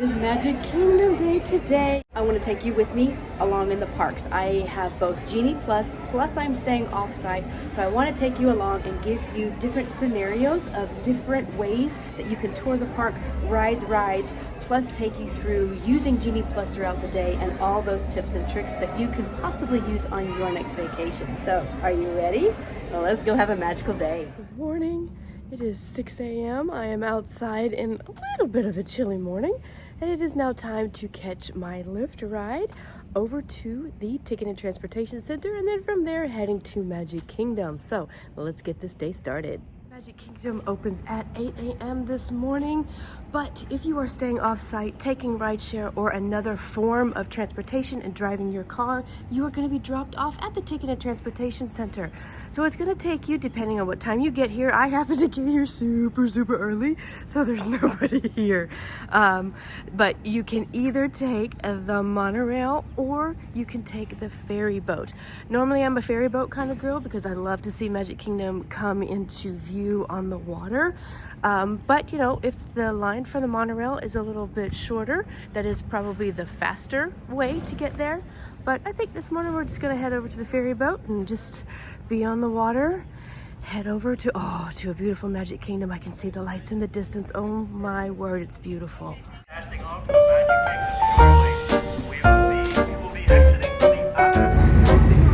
It's Magic Kingdom Day today. I want to take you with me along in the parks. I have both Genie plus I'm staying off-site. So I want to take you along and give you different scenarios of different ways that you can tour the park, rides, plus take you through using Genie Plus throughout the day and all those tips and tricks that you can possibly use on your next vacation. So are you ready? Well, let's go have a magical day. Good morning. It is 6 a.m. I am outside in a little bit of a chilly morning, and it is now time to catch my Lyft ride over to the Ticket and Transportation Center, and then from there heading to Magic Kingdom. So let's get this day started. Magic Kingdom opens at 8 a.m. this morning, but if you are staying off-site, taking rideshare or another form of transportation and driving your car, you are going to be dropped off at the Ticket and Transportation Center. So it's going to take you, depending on what time you get here. I happen to get here super early, so there's nobody here. But you can either take the monorail or you can take the ferry boat. Normally I'm a ferry boat kind of girl because I love to see Magic Kingdom come into view on the water, but you know, if the line for the monorail is a little bit shorter, that is probably the faster way to get there. But I think this morning we're just gonna head over to the ferry boat and just be on the water, head over to a beautiful Magic Kingdom. I can see the lights in the distance. Oh my word, it's beautiful. Passing off from Magic Kingdom, we will be exiting the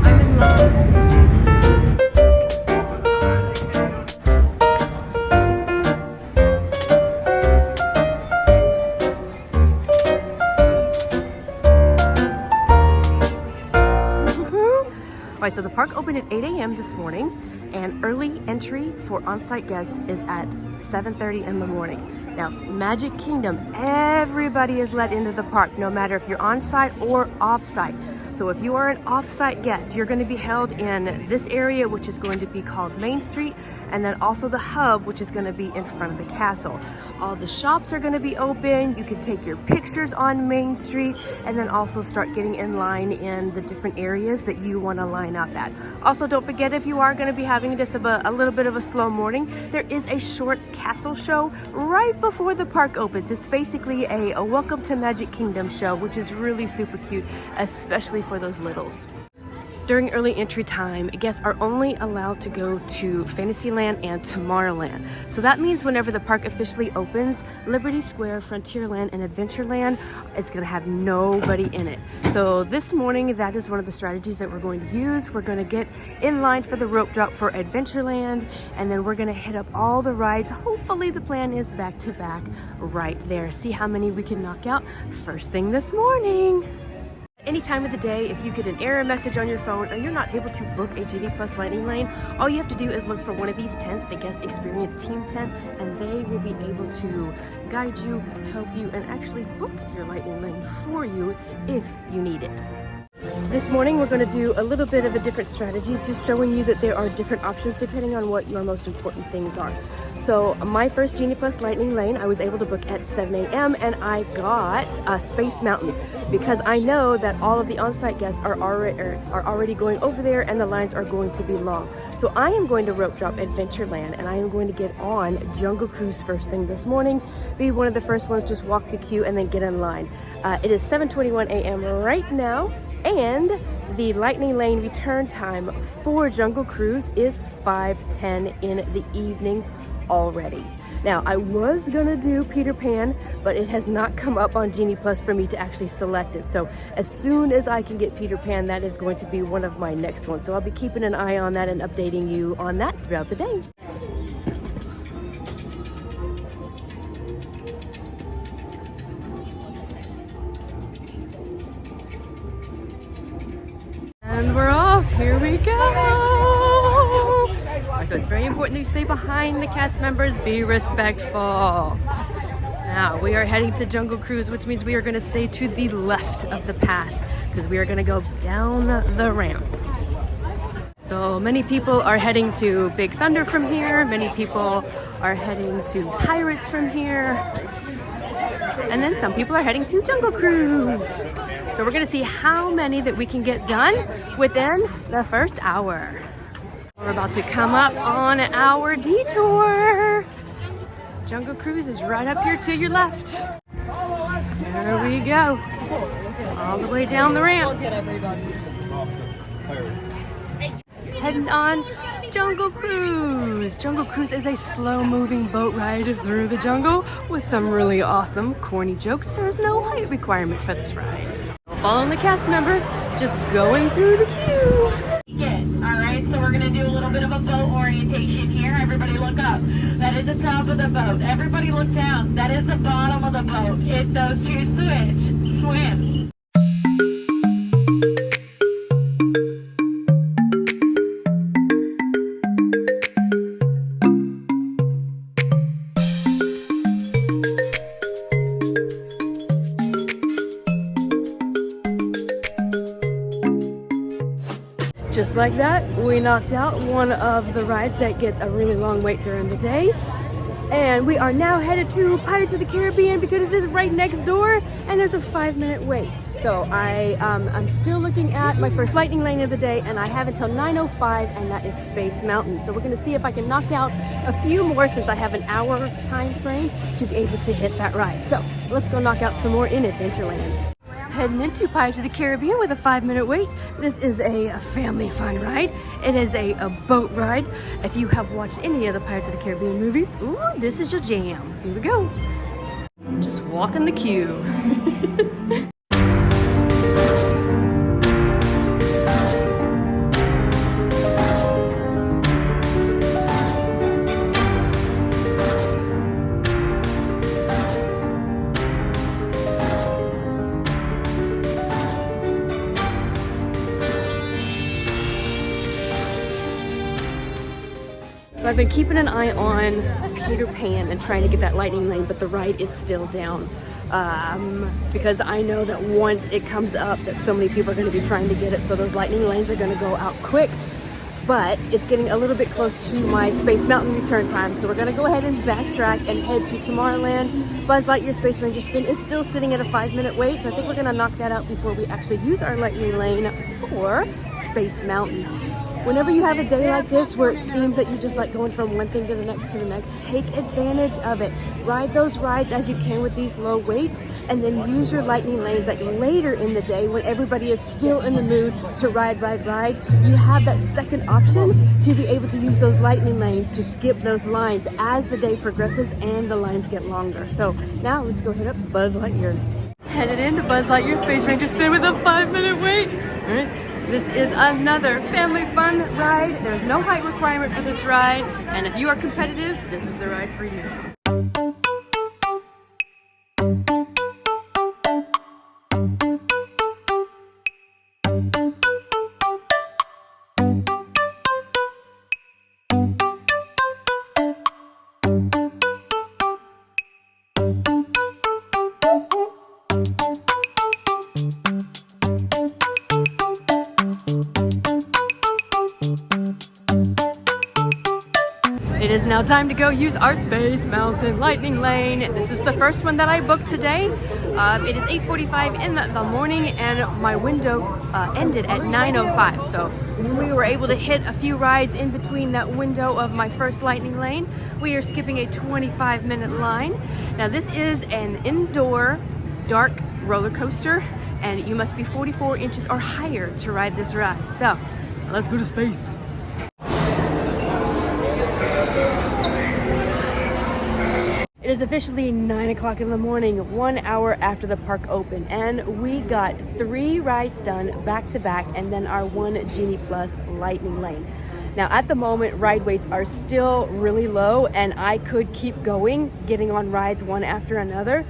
I'm in love. Alright, so the park opened at 8 a.m. this morning, and early entry for on-site guests is at 7:30 in the morning. Now, Magic Kingdom, everybody is let into the park, no matter if you're on-site or off-site. So if you are an off-site guest, you're going to be held in this area, which is going to be called Main Street, and then also the hub, which is going to be in front of the castle. All the shops are going to be open. You can take your pictures on Main Street, and then also start getting in line in the different areas that you want to line up at. Also, don't forget, if you are going to be having just a little bit of a slow morning, there is a short castle show right before the park opens. It's basically a welcome to Magic Kingdom show, which is really super cute, especially for those littles. During early entry time, guests are only allowed to go to Fantasyland and Tomorrowland. So that means whenever the park officially opens, Liberty Square, Frontierland, and Adventureland is going to have nobody in it. So this morning, that is one of the strategies that we're going to use. We're going to get in line for the rope drop for Adventureland, and then we're going to hit up all the rides. Hopefully the plan is back to back right there. See how many we can knock out first thing this morning. Any time of the day, if you get an error message on your phone or you're not able to book a Genie Plus Lightning Lane, all you have to do is look for one of these tents, the Guest Experience Team tent, and they will be able to guide you, help you, and actually book your Lightning Lane for you if you need it. This morning we're going to do a little bit of a different strategy, just showing you that there are different options depending on what your most important things are. So my first Genie Plus Lightning Lane, I was able to book at 7 a.m. and I got Space Mountain because I know that all of the on-site guests are already going over there and the lines are going to be long. So I am going to rope drop Adventureland, and I am going to get on Jungle Cruise first thing this morning, be one of the first ones, just walk the queue and then get in line. It is 7:21 a.m. right now, and the Lightning Lane return time for Jungle Cruise is 5:10 in the evening already. Now, I was gonna do Peter Pan, but it has not come up on Genie Plus for me to actually select it. So as soon as I can get Peter Pan, that is going to be one of my next ones. So I'll be keeping an eye on that and updating you on that throughout the day. And we're off, here we go! So it's very important that you stay behind the cast members, be respectful. Now we are heading to Jungle Cruise, which means we are gonna stay to the left of the path because we are gonna go down the ramp. So many people are heading to Big Thunder from here, many people are heading to Pirates from here, and then some people are heading to Jungle Cruise. So we're gonna see how many that we can get done within the first hour. We're about to come up on our detour. Jungle Cruise is right up here to your left. you go. All the way down the ramp. Heading on Jungle Cruise. Jungle Cruise is a slow-moving boat ride through the jungle with some really awesome, corny jokes. There's no height requirement for this ride. Following the cast member, just going through the queue. Alright, so we're going to do a little bit of a boat orientation here. Everybody look up. That is the top of the boat. Everybody look down. That is the bottom of the boat. Hit those two switch. Swim. Just like that, we knocked out one of the rides that gets a really long wait during the day. And we are now headed to Pirates of the Caribbean because this is right next door and there's a 5-minute wait. So I'm still looking at my first lightning lane of the day and I have until 9:05 and that is Space Mountain. So we're gonna see if I can knock out a few more since I have an hour time frame to be able to hit that ride. So let's go knock out some more in Adventureland. Heading into Pirates of the Caribbean with a 5-minute wait. This is a family fun ride. It is a boat ride. If you have watched any of the Pirates of the Caribbean movies, ooh, this is your jam. Here we go. Just walking the queue. So I've been keeping an eye on Peter Pan and trying to get that lightning lane, but the ride is still down. Because I know that once it comes up that so many people are going to be trying to get it, so those lightning lanes are going to go out quick. But it's getting a little bit close to my Space Mountain return time, so we're going to go ahead and backtrack and head to Tomorrowland. Buzz Lightyear Space Ranger Spin is still sitting at a 5-minute wait, so I think we're going to knock that out before we actually use our lightning lane for Space Mountain. Whenever you have a day like this where it seems that you're just like going from one thing to the next, take advantage of it. Ride those rides as you can with these low weights and then use your lightning lanes like later in the day when everybody is still in the mood to ride. You have that second option to be able to use those lightning lanes to skip those lines as the day progresses and the lines get longer. So now let's go hit up Buzz Lightyear. Headed into Buzz Lightyear Space Ranger Spin with a 5-minute wait. All right. This is another family fun ride. There's no height requirement for this ride, and if you are competitive, this is the ride for you. It is now time to go use our Space Mountain Lightning Lane. This is the first one that I booked today. It is 8:45 in the morning and my window ended at 9:05. So we were able to hit a few rides in between that window of my first Lightning Lane. We are skipping a 25-minute line. Now this is an indoor dark roller coaster and you must be 44 inches or higher to ride this ride. So let's go to space. It is officially 9 o'clock in the morning, 1 hour after the park opened, and we got 3 rides done back to back and then our 1 Genie Plus Lightning Lane. Now at the moment, ride weights are still really low and I could keep going, getting on rides one after another,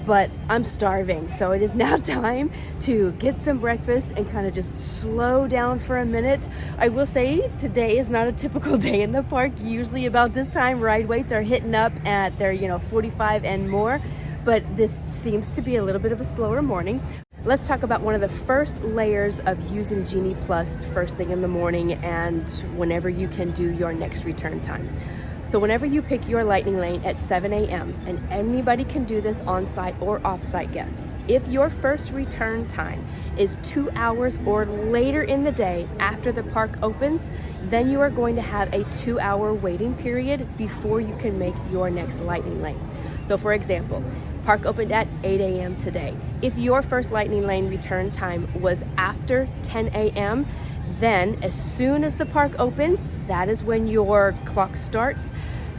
but I'm starving. So it is now time to get some breakfast and kind of just slow down for a minute. I will say today is not a typical day in the park. Usually about this time, ride weights are hitting up at their 45 and more, but this seems to be a little bit of a slower morning. Let's talk about one of the first layers of using Genie Plus first thing in the morning and whenever you can do your next return time. So whenever you pick your lightning lane at 7 a.m., and anybody can do this on-site or off-site guests, if your first return time is 2 hours or later in the day after the park opens, then you are going to have a 2-hour waiting period before you can make your next lightning lane. So for example, Park opened at 8 a.m. today. If your first Lightning Lane return time was after 10 a.m., then as soon as the park opens, that is when your clock starts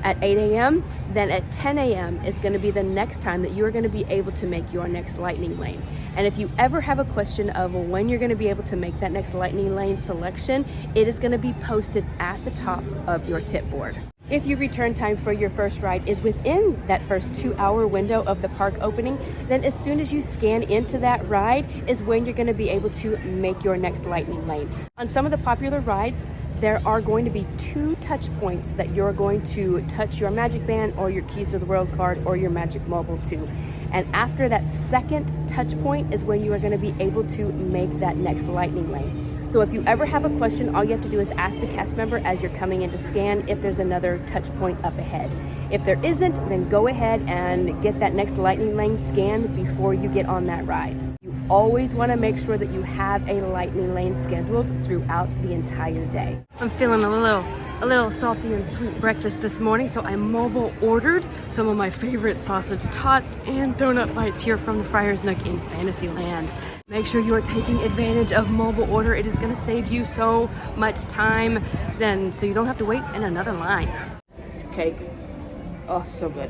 at 8 a.m. Then at 10 a.m. is going to be the next time that you are going to be able to make your next Lightning Lane. And if you ever have a question of when you're going to be able to make that next Lightning Lane selection, it is going to be posted at the top of your tip board. If your return time for your first ride is within that first 2-hour window of the park opening, then as soon as you scan into that ride is when you're going to be able to make your next Lightning Lane. On some of the popular rides, there are going to be 2 touch points that you're going to touch your Magic Band or your Keys to the World card or your Magic Mobile to. And after that second touch point is when you are going to be able to make that next Lightning Lane. So if you ever have a question, all you have to do is ask the cast member as you're coming in to scan if there's another touch point up ahead. If there isn't, then go ahead and get that next Lightning Lane scanned before you get on that ride. You always want to make sure that you have a Lightning Lane scheduled throughout the entire day. I'm feeling a little salty and sweet breakfast this morning, so I mobile ordered some of my favorite sausage tots and donut bites here from the Friar's Nook in Fantasyland. Make sure you are taking advantage of mobile order. It is going to save you so much time so you don't have to wait in another line. Cake. Oh, so good.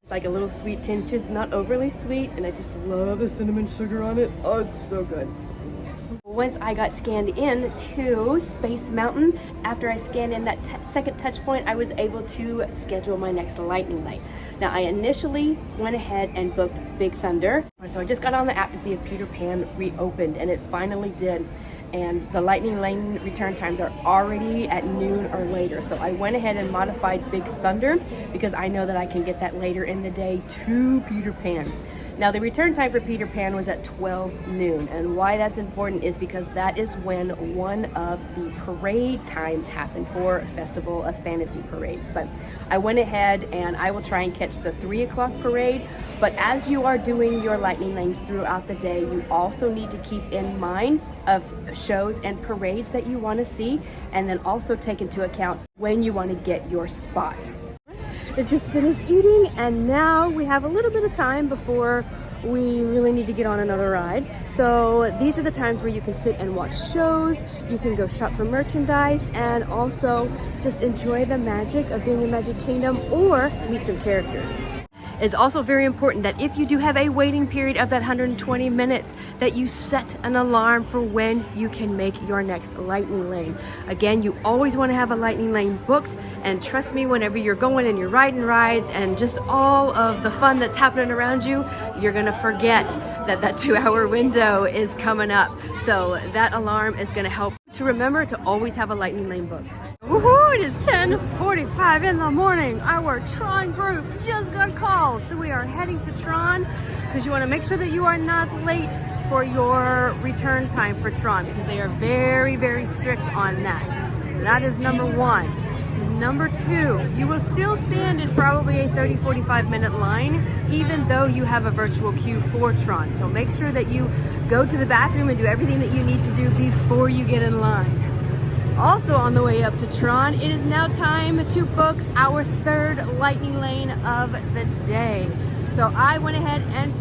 It's like a little sweet tinge to it. It's not overly sweet, and I just love the cinnamon sugar on it. Oh, it's so good. Once I got scanned in to Space Mountain, after I scanned in that second touch point, I was able to schedule my next Lightning Lane. Now, I initially went ahead and booked Big Thunder. So I just got on the app to see if Peter Pan reopened, and it finally did. And the Lightning Lane return times are already at noon or later. So I went ahead and modified Big Thunder because I know that I can get that later in the day to Peter Pan. Now, the return time for Peter Pan was at 12 noon, and why that's important is because that is when one of the parade times happen for Festival of Fantasy Parade. But I went ahead and I will try and catch the 3 o'clock parade, but as you are doing your Lightning Lanes throughout the day, you also need to keep in mind of shows and parades that you want to see, and then also take into account when you want to get your spot. I just finished eating, and now we have a little bit of time before we really need to get on another ride. So these are the times where you can sit and watch shows, you can go shop for merchandise, and also just enjoy the magic of being in Magic Kingdom or meet some characters. It's also very important that if you do have a waiting period of that 120 minutes, that you set an alarm for when you can make your next Lightning Lane. Again, you always want to have a Lightning Lane booked, and trust me, whenever you're going and you're riding rides and just all of the fun that's happening around you, you're gonna forget that 2-hour window is coming up. So that alarm is gonna help to remember to always have a Lightning Lane booked. Woohoo! It is 10:45 in the morning. Our Tron group just got called, so we are heading to Tron because you want to make sure that you are not late for your return time for Tron, because they are very, very strict on that. That is number 1. Number 2, you will still stand in probably a 30-45 minute line, even though you have a virtual queue for Tron. So make sure that you go to the bathroom and do everything that you need to do before you get in line. Also on the way up to Tron, it is now time to book our 3rd Lightning Lane of the day. So I went ahead and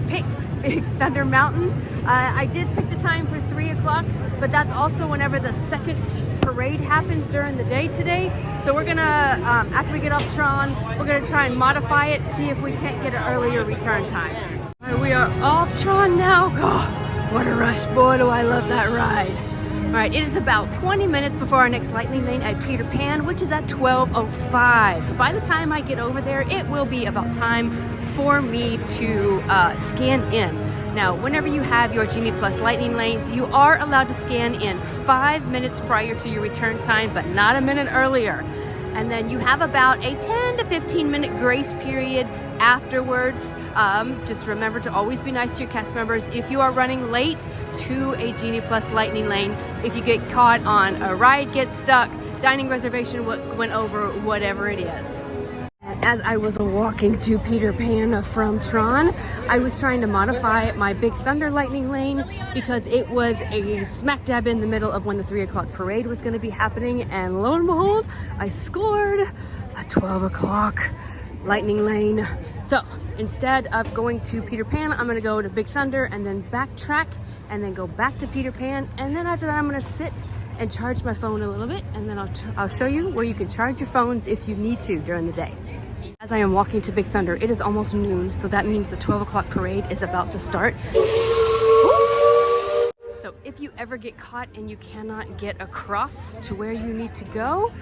picked Big Thunder Mountain. I did pick the time for 3 o'clock, but that's also whenever the second parade happens during the day today. So we're gonna, after we get off Tron, we're gonna try and modify it, see if we can't get an earlier return time. All right, we are off Tron now. Oh, what a rush, boy, do I love that ride. All right, it is about 20 minutes before our next Lightning Lane at Peter Pan, which is at 12:05. So by the time I get over there, it will be about time for me to scan in. Now, whenever you have your Genie Plus Lightning Lanes, you are allowed to scan in 5 minutes prior to your return time, but not a minute earlier. And then you have about a 10 to 15 minute grace period afterwards. Just remember to always be nice to your cast members. If you are running late to a Genie Plus Lightning Lane, if you get caught on a ride, gets stuck, dining reservation went over, whatever it is. As I was walking to Peter Pan from Tron, I was trying to modify my Big Thunder Lightning Lane because it was a smack dab in the middle of when the 3 o'clock parade was going to be happening, and lo and behold, I scored a 12 o'clock lightning lane. So instead of going to Peter Pan, I'm gonna go to Big Thunder and then backtrack and then go back to Peter Pan. And then after that, I'm gonna sit and charge my phone a little bit. And then I'll show you where you can charge your phones if you need to during the day. As I am walking to Big Thunder, it is almost noon. So that means the 12 o'clock parade is about to start. So if you ever get caught and you cannot get across to where you need to go,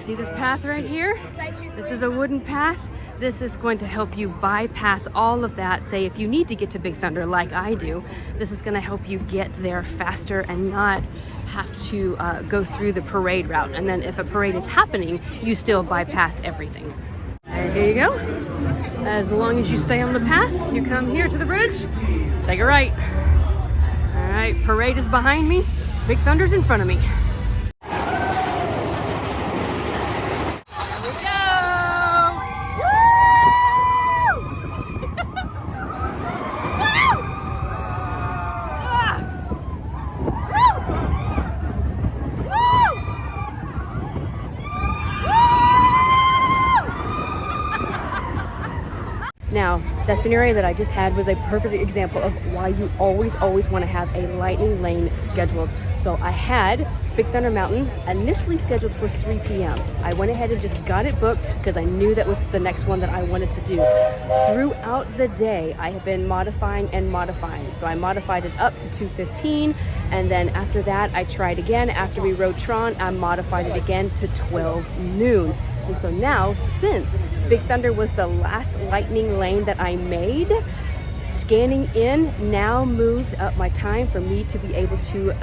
see this path right here? This is a wooden path. This is going to help you bypass all of that. Say if you need to get to Big Thunder like I do, this is going to help you get there faster and not have to go through the parade route. And then if a parade is happening, you still bypass everything. And here you go. As long as you stay on the path, you come here to the bridge, take a right. All right, parade is behind me. Big Thunder's in front of me. Now, that scenario that I just had was a perfect example of why you always want to have a lightning lane scheduled. So I had Big Thunder Mountain initially scheduled for 3 p.m. I went ahead and just got it booked because I knew that was the next one that I wanted to do. Throughout the day, I have been modifying and modifying. So I modified it up to 2:15, and then after that, I tried again. After we rode Tron, I modified it again to 12 noon. And so now, since Big Thunder was the last lightning lane that I made, scanning in now moved up my time for me to be able to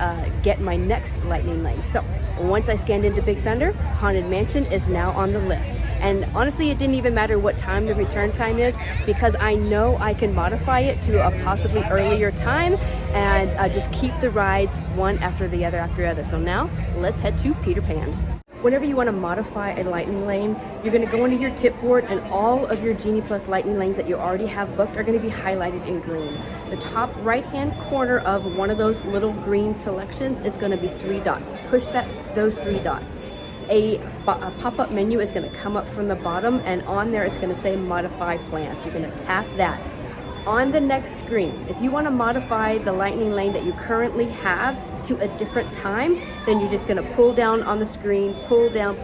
get my next lightning lane. So once I scanned into Big Thunder, Haunted Mansion is now on the list. And honestly, it didn't even matter what time the return time is because I know I can modify it to a possibly earlier time and just keep the rides one after the other. So now let's head to Peter Pan. Whenever you want to modify a lightning lane, you're going to go into your tip board and all of your Genie Plus lightning lanes that you already have booked are going to be highlighted in green. The top right-hand corner of one of those little green selections is going to be 3 dots. Push those 3 dots. A pop-up menu is going to come up from the bottom, and on there it's going to say Modify Plans. You're going to tap that. On the next screen, if you want to modify the lightning lane that you currently have to a different time, then you're just going to pull down on the screen, pull down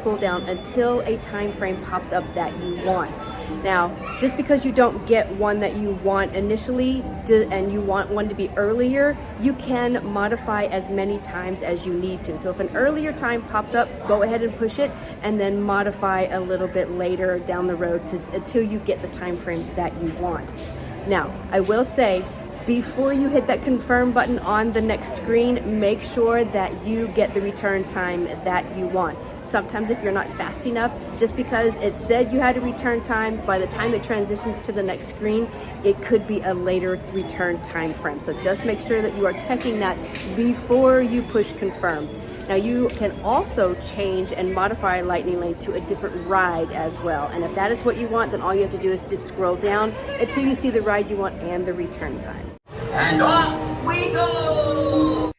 until a time frame pops up that you want. Now, just because you don't get one that you want initially and you want one to be earlier, you can modify as many times as you need to. So if an earlier time pops up, go ahead and push it and then modify a little bit later down the road until you get the time frame that you want. Now, I will say, before you hit that confirm button on the next screen, make sure that you get the return time that you want. Sometimes if you're not fast enough, just because it said you had a return time, by the time it transitions to the next screen, it could be a later return time frame. So just make sure that you are checking that before you push confirm. Now you can also change and modify Lightning Lane to a different ride as well. And if that is what you want, then all you have to do is just scroll down until you see the ride you want and the return time. And off we go!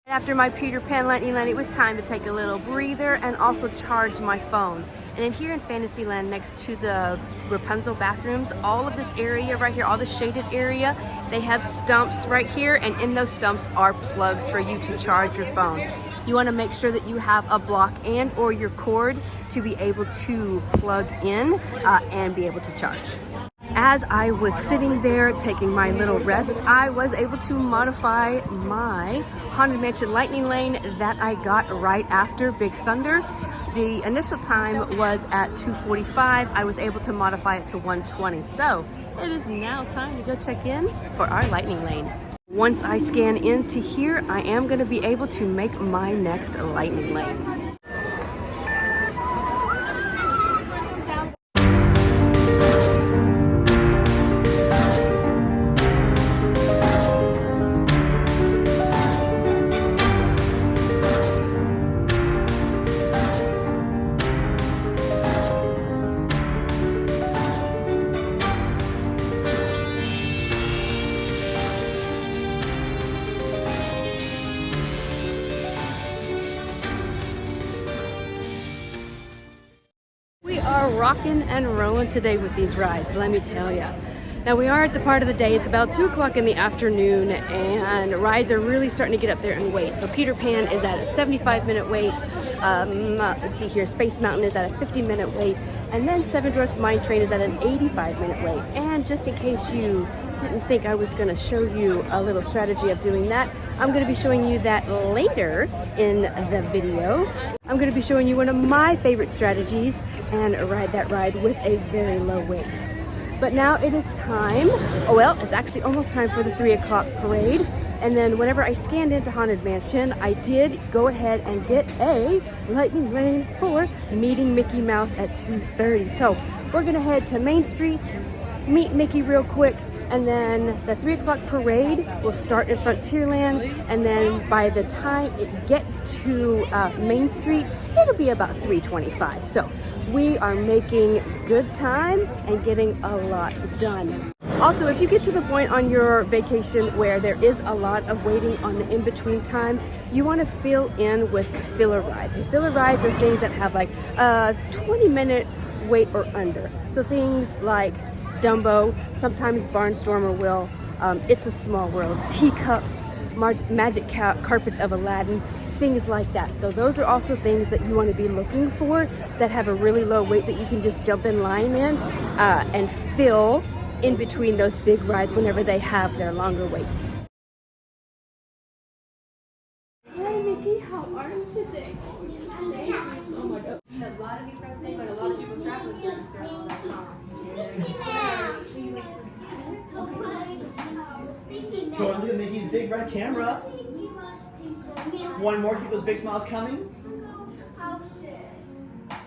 After my Peter Pan Lightning Lane, it was time to take a little breather and also charge my phone. And in here in Fantasyland, next to the Rapunzel bathrooms, all of this area right here, all the shaded area, they have stumps right here, and in those stumps are plugs for you to charge your phone. You want to make sure that you have a block and or your cord to be able to plug in and be able to charge. As I was sitting there taking my little rest, I was able to modify my Haunted Mansion Lightning Lane that I got right after Big Thunder. The initial time was at 2:45. I was able to modify it to 1:20. So it is now time to go check in for our Lightning Lane. Once I scan into here, I am going to be able to make my next Lightning Lane. rocking and rolling today with these rides, let me tell you. Now we are at the part of the day, it's about 2 o'clock in the afternoon, and rides are really starting to get up there in wait. So Peter Pan is at a 75-minute wait. Let's see here, Space Mountain is at a 50-minute wait, and then Seven Dwarfs Mine Train is at an 85-minute wait. And just in case you didn't think I was going to show you a little strategy of doing that, I'm going to be showing you that later in the video. I'm going to be showing you one of my favorite strategies and ride that ride with a very low wait. But now it is time, oh well, it's actually almost time for the 3 o'clock parade. And then whenever I scanned into Haunted Mansion, I did go ahead and get a lightning lane for meeting Mickey Mouse at 2:30. So we're gonna head to Main Street, meet Mickey real quick, and then the 3 o'clock parade will start in Frontierland, and then by the time it gets to Main Street, it'll be about 3:25. So we are making good time and getting a lot done. Also, if you get to the point on your vacation where there is a lot of waiting on the in-between time, you want to fill in with filler rides. And filler rides are things that have like a 20-minute wait or under. So things like Dumbo, sometimes Barnstormer will, It's a Small World, Teacups, Magic Carpets of Aladdin, things like that. So those are also things that you want to be looking for that have a really low wait that you can just jump in line in and fill in between those big rides whenever they have their longer waits. Hi Mickey, how are you today? Oh my god. A lot of you friends name, but a lot of people traveling Go and look at Mickey's big red camera. One more, keep those big smiles coming.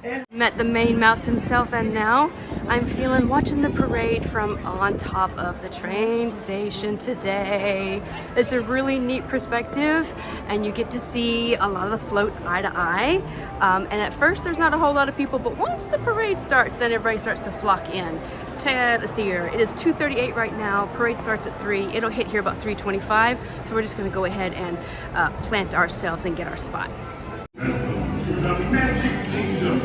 And met the main mouse himself, and now I'm watching the parade from on top of the train station today. It's a really neat perspective, and you get to see a lot of the floats eye to eye. And at first there's not a whole lot of people, but once the parade starts, then everybody starts to flock in to the theater. It is 2:38 right now. Parade starts at 3. It'll hit here about 3:25. So we're just going to go ahead and plant ourselves and get our spot. Welcome to the Magic Kingdom.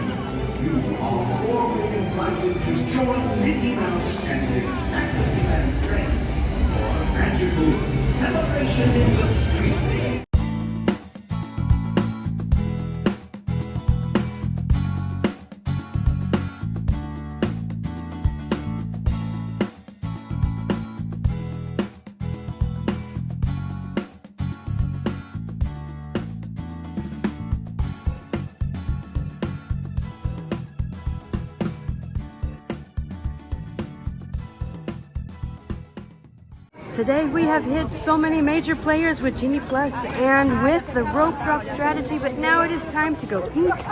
You are warmly invited to join Mickey Mouse and his Fantasyland friends for a magical celebration in the streets. Today we have hit so many major players with Genie Plus and with the rope drop strategy, but now it is time to go eat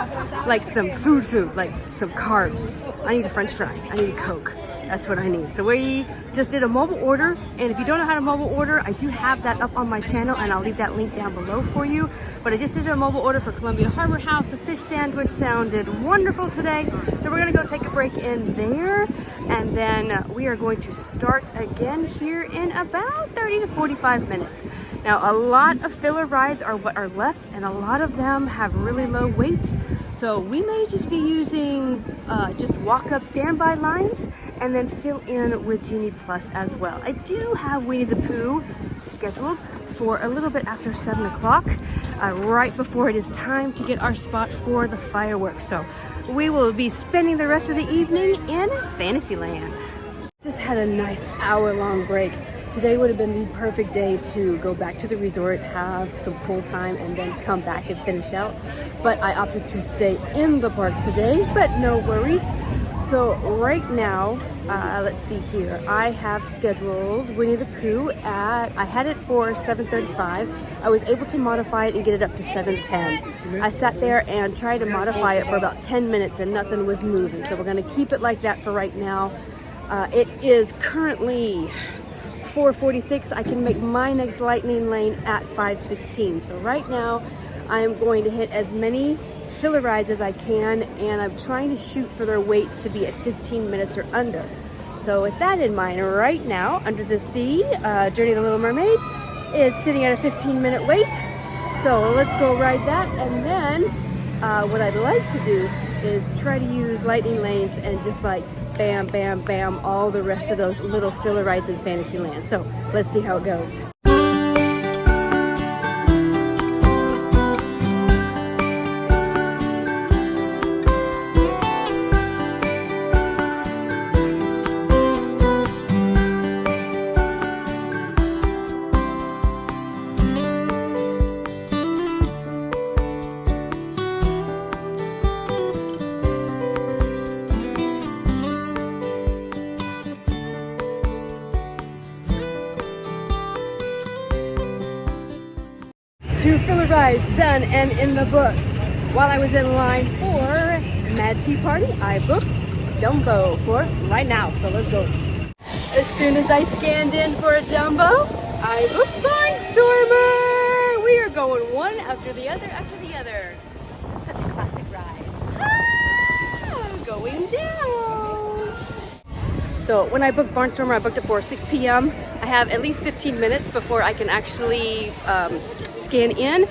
like some food, like some carbs. I need a French fry, I need a Coke. That's what I need. So we just did a mobile order, and if you don't know how to mobile order, I do have that up on my channel, and I'll leave that link down below for you. But I just did a mobile order for Columbia Harbor House. A fish sandwich sounded wonderful today. So we're gonna go take a break in there, and then we are going to start again here in about 30 to 45 minutes. Now, a lot of filler rides are what are left, and a lot of them have really low waits. So we may just be using just walk-up standby lines and then fill in with Genie Plus as well. I do have Winnie the Pooh scheduled for a little bit after 7 o'clock, right before it is time to get our spot for the fireworks. So we will be spending the rest of the evening in Fantasyland. Just had a nice hour-long break. Today would have been the perfect day to go back to the resort, have some pool time, and then come back and finish out. But I opted to stay in the park today, but no worries. So right now, let's see here. I have scheduled Winnie the Pooh I had it for 7:35. I was able to modify it and get it up to 7:10. I sat there and tried to modify it for about 10 minutes and nothing was moving. So we're gonna keep it like that for right now. It is currently 4:46. I can make my next lightning lane at 5:16. So right now, I am going to hit as many filler rides as I can, and I'm trying to shoot for their waits to be at 15 minutes or under. So with that in mind, right now, Under the Sea, Journey of the Little Mermaid is sitting at a 15-minute wait. So let's go ride that, and then what I'd like to do is try to use lightning lanes and just like bam, bam, bam, all the rest of those little filler rides in Fantasyland. So let's see how it goes. Two filler rides done and in the books. While I was in line for Mad Tea Party, I booked Dumbo for right now. So let's go. As soon as I scanned in for a Dumbo, I booked Barnstormer. We are going one after the other after the other. This is such a classic ride. Going down. So when I booked Barnstormer, I booked it for 6 p.m. I have at least 15 minutes before I can actually scan in,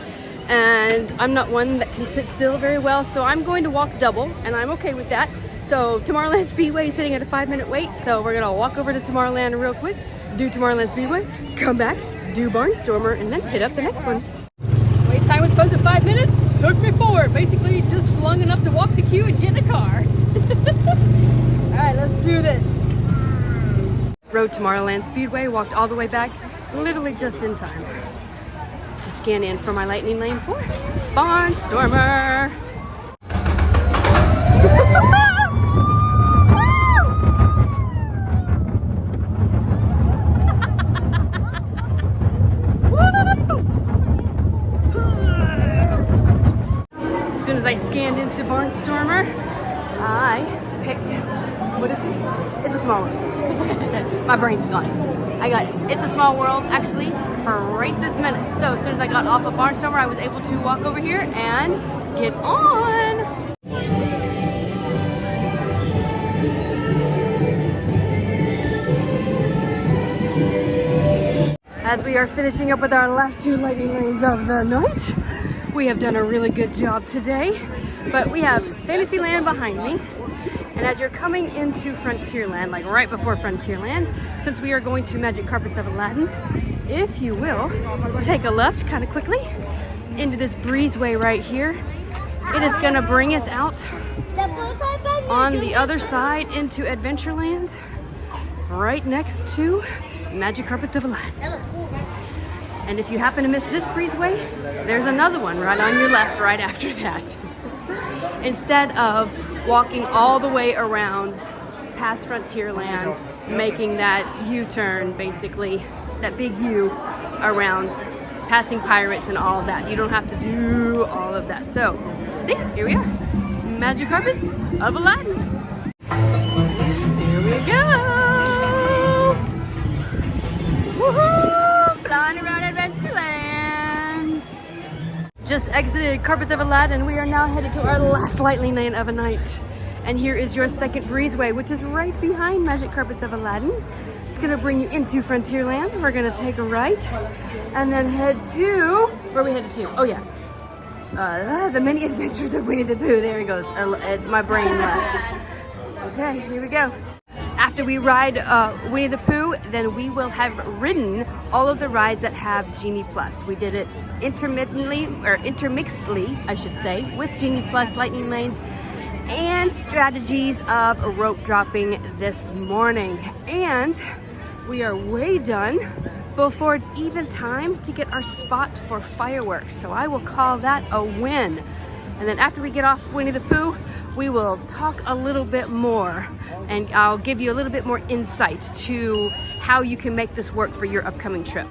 and I'm not one that can sit still very well, so I'm going to walk double, and I'm okay with that. So Tomorrowland Speedway is sitting at a 5-minute wait, so we're gonna walk over to Tomorrowland real quick, do Tomorrowland Speedway, come back, do Barnstormer, and then hit up the next one. Wait time was supposed to 5 minutes, took me 4, basically just long enough to walk the queue and get in a car. All right, let's do this. Rode Tomorrowland Speedway, walked all the way back, literally just in time to scan in for my lightning lane for Barnstormer. As soon as I scanned into Barnstormer, I picked, what is this? It's a small one. My brain's gone. I got It's a Small World actually for right this minute. So as soon as I got off of Barnstormer, I was able to walk over here and get on. As we are finishing up with our last 2 lightning lanes of the night, we have done a really good job today. But we have Fantasyland behind me. And as you're coming into Frontierland, like right before Frontierland, since we are going to Magic Carpets of Aladdin, if you will, take a left kind of quickly into this breezeway right here. It is gonna bring us out on the other side into Adventureland, right next to Magic Carpets of Aladdin. And if you happen to miss this breezeway, there's another one right on your left right after that. Instead of walking all the way around past Frontierland, making that U-turn, basically, that big U around, passing pirates and all of that. You don't have to do all of that. So, see, here we are. Magic Carpets of Aladdin. Here we go. Woohoo! Flying around Adventureland. Just exited Carpets of Aladdin. We are now headed to our last lightning lane of a night. And here is your second breezeway, which is right behind Magic Carpets of Aladdin. It's gonna bring you into Frontierland. We're gonna take a right and then head to, where are we headed to? Oh yeah, the Many Adventures of Winnie the Pooh. There he goes, my brain left. Okay, here we go. After we ride Winnie the Pooh, then we will have ridden all of the rides that have Genie Plus. We did it intermixedly, I should say, with Genie Plus lightning lanes and strategies of rope dropping this morning. And we are way done before it's even time to get our spot for fireworks. So I will call that a win. And then after we get off Winnie the Pooh, we will talk a little bit more and I'll give you a little bit more insight to how you can make this work for your upcoming trip.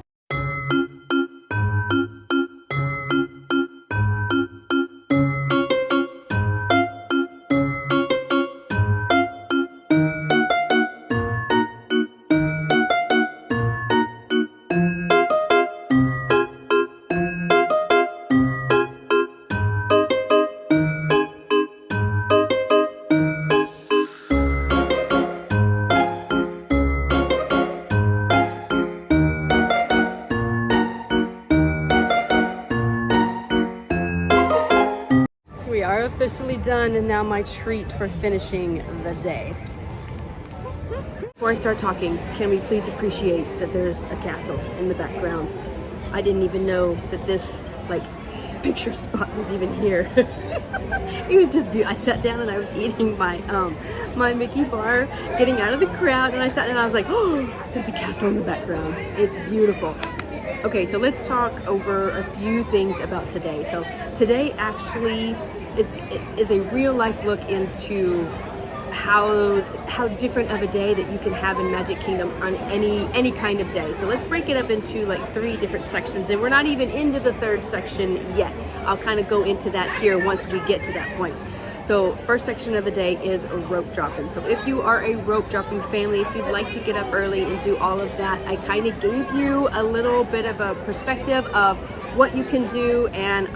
officially done, and now my treat for finishing the day. Before I start talking, can we please appreciate that there's a castle in the background? I didn't even know that this like picture spot was even here. It was just beautiful. I sat down and I was eating my my Mickey bar, getting out of the crowd, and I sat down and I was like, oh, there's a castle in the background. It's beautiful. Okay, so let's talk over a few things about today. So today actually is a real life look into how different of a day that you can have in Magic Kingdom on any kind of day. So let's break it up into like 3 different sections, and we're not even into the 3rd section yet. I'll kind of go into that here once we get to that point. So first section of the day is rope dropping. So if you are a rope dropping family, if you'd like to get up early and do all of that, I kind of gave you a little bit of a perspective of what you can do, and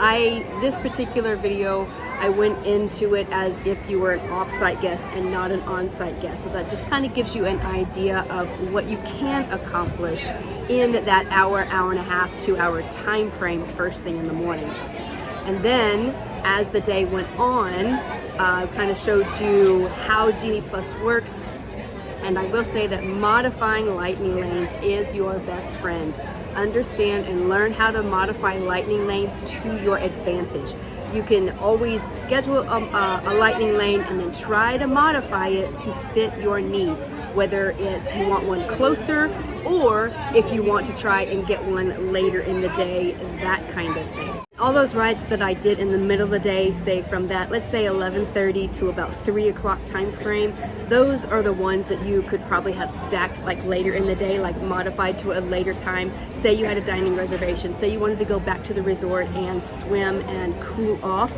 this particular video, I went into it as if you were an off-site guest and not an on-site guest. So that just kind of gives you an idea of what you can accomplish in that hour and a half, 2-hour time frame first thing in the morning. And then as the day went on, kind of showed you how Genie Plus works. And I will say that modifying lightning lanes is your best friend. Understand and learn how to modify lightning lanes to your advantage. You can always schedule a lightning lane and then try to modify it to fit your needs, whether it's you want one closer or if you want to try and get one later in the day, that kind of thing. All those rides that I did in the middle of the day, say from that, let's say 11:30 to about 3 o'clock time frame, those are the ones that you could probably have stacked like later in the day, like modified to a later time. Say you had a dining reservation, say you wanted to go back to the resort and swim and cool off,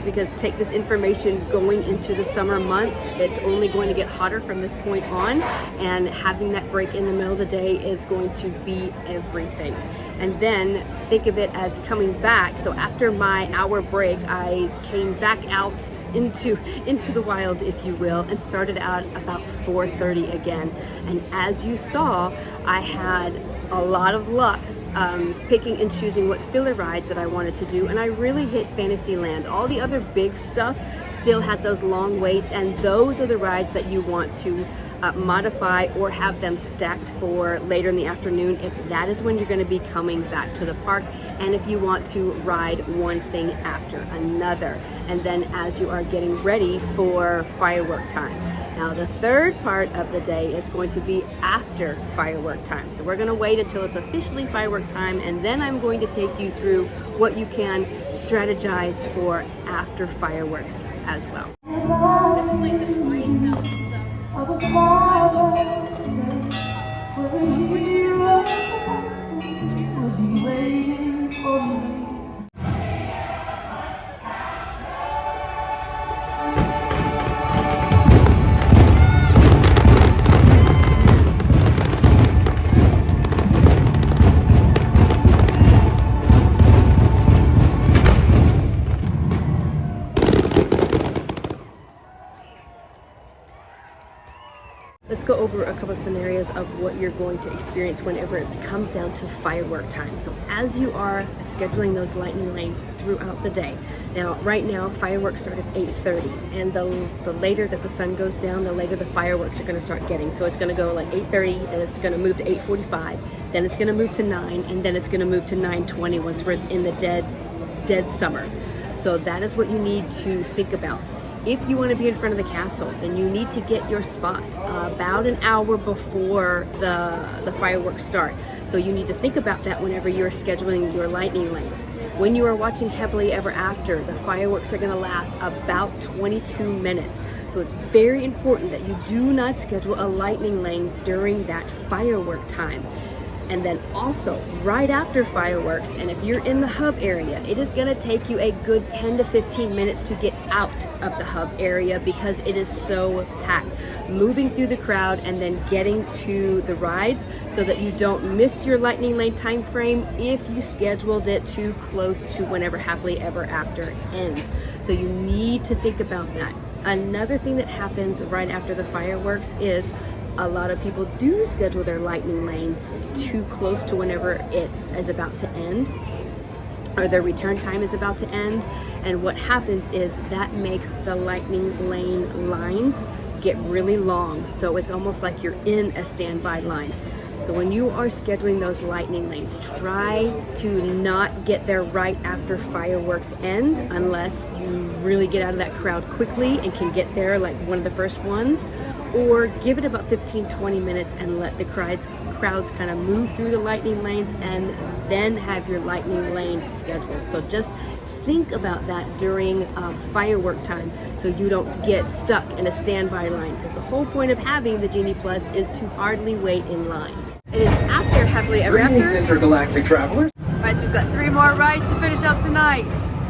because take this information going into the summer months, it's only going to get hotter from this point on, and having that break in the middle of the day is going to be everything. And then think of it as coming back. So after my hour break, I came back out into the wild, if you will, and started out about 4:30 again. And as you saw, I had a lot of luck picking and choosing what filler rides that I wanted to do, and I really hit Fantasyland. All the other big stuff still had those long waits, and those are the rides that you want to modify or have them stacked for later in the afternoon, if that is when you're going to be coming back to the park, and if you want to ride one thing after another, and then as you are getting ready for firework time. Now the 3rd part of the day is going to be after firework time. So we're going to wait until it's officially firework time, and then I'm going to take you through what you can strategize for after fireworks as well. Let's go over a couple scenarios of what you're going to experience whenever it comes down to firework time. So as you are scheduling those lightning lanes throughout the day, now right now fireworks start at 8:30, and the later that the sun goes down, the later the fireworks are going to start getting. So it's going to go like 8:30, then it's going to move to 8:45, then it's going to move to 9, and then it's going to move to 9:20 once we're in the dead summer. So that is what you need to think about. If you want to be in front of the castle, then you need to get your spot about an hour before the fireworks start. So you need to think about that whenever you're scheduling your lightning lanes. When you are watching Happily Ever After, the fireworks are going to last about 22 minutes. So it's very important that you do not schedule a lightning lane during that firework time. And then also right after fireworks, and if you're in the hub area, it is going to take you a good 10 to 15 minutes to get out of the hub area because it is so packed. Moving through the crowd and then getting to the rides so that you don't miss your lightning lane time frame if you scheduled it too close to whenever Happily Ever After ends. So you need to think about that. Another thing that happens right after the fireworks is a lot of people do schedule their lightning lanes too close to whenever it is about to end, or their return time is about to end, And what happens is that makes the lightning lane lines get really long. So it's almost like you're in a standby line. So when you are scheduling those lightning lanes, try to not get there right after fireworks end unless you really get out of that crowd quickly and can get there like one of the first ones, or give it about 15-20 minutes and let the crowds kind of move through the lightning lanes and then have your lightning lane scheduled. So just think about that during firework time so you don't get stuck in a standby line, because the whole point of having the Genie Plus is to hardly wait in line. It is after Happily Ever Greetings, After. intergalactic travelers. Alright, so we've got 3 more rides to finish up tonight.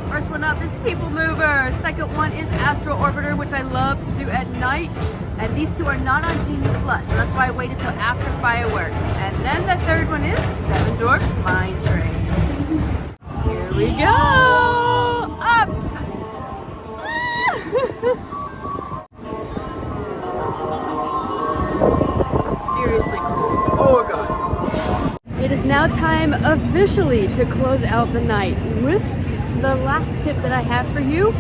First one up is People Mover. Second one is Astro Orbiter, which I love to do at night. And these 2 are not on Genie Plus, so that's why I waited till after fireworks. And then the third one is Seven Dwarfs Mine Train. Here we go! Up! Seriously cool. Oh god. It is now time officially to close out the night with the last tip that I have for you,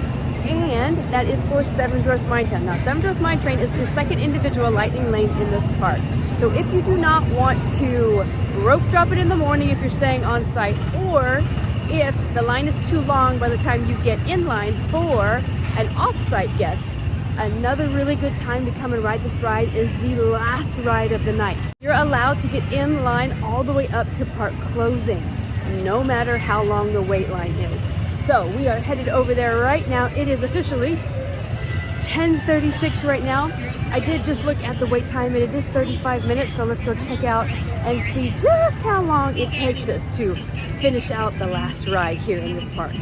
and that is for Seven Dwarfs Mine Train. Now, Seven Dwarfs Mine Train is the second individual lightning lane in this park. So if you do not want to rope drop it in the morning if you're staying on site, or if the line is too long by the time you get in line for an off-site guest, another really good time to come and ride this ride is the last ride of the night. You're allowed to get in line all the way up to park closing, no matter how long the wait line is. So we are headed over there right now. It is officially 10:36 right now. I did just look at the wait time and it is 35 minutes, so let's go check out and see just how long it takes us to finish out the last ride here in this park.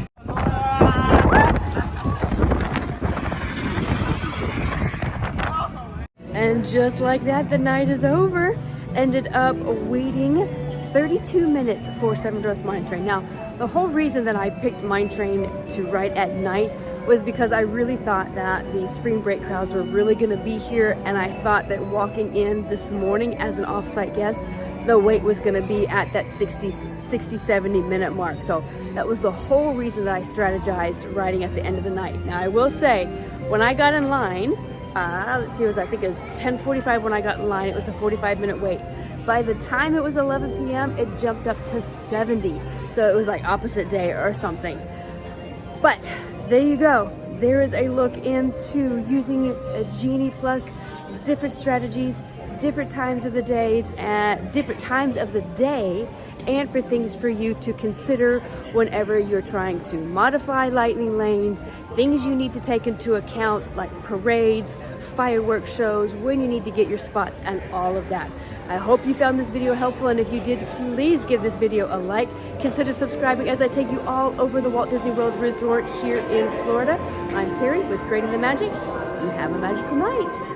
And just like that, the night is over. Ended up waiting 32 minutes for Seven Dwarfs Mine Train. Now, the whole reason that I picked Mine Train to ride at night was because I really thought that the spring break crowds were really going to be here, and I thought that walking in this morning as an off-site guest, the wait was going to be at that 60-70 minute mark. So that was the whole reason that I strategized riding at the end of the night. Now, I will say, when I got in line, let's see, I think it was 10:45 when I got in line. It was a 45-minute wait. By the time it was 11 p.m., it jumped up to 70. So it was like opposite day or something. But there you go. There is a look into using a Genie Plus, different strategies, different times of the days, at different times of the day, and for things for you to consider whenever you're trying to modify lightning lanes, things you need to take into account like parades, fireworks shows, when you need to get your spots, and all of that. I hope you found this video helpful, and if you did, please give this video a like. Consider subscribing as I take you all over the Walt Disney World Resort here in Florida. I'm Terry with Creating the Magic. You have a magical night.